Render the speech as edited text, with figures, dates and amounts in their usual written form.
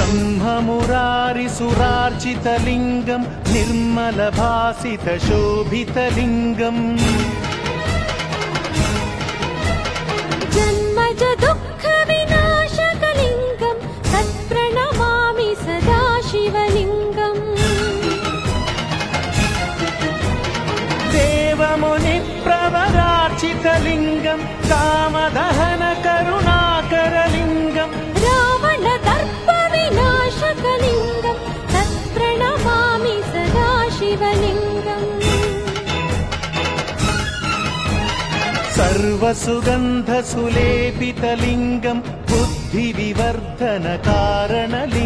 ब्रह्ममुरारिसुरार्चितलिङ्गं निर्मलभासितशोभितलिङ्गम् जन्मज दुःखविनाशकलिङ्गं तत्प्रणमामि सदा शिवलिङ्गम् देवमुनिप्रवरार्चितलिङ्गं कामदहनकरुणाकरलिङ्गम् रावणदर्पविनाशकलिङ्गं तत्प्रणमामि सदा शिवलिङ्गम् सर्वसुगन्धसुलेपितलिङ्गं बुद्धिविवर्धनकारणलिङ्गम्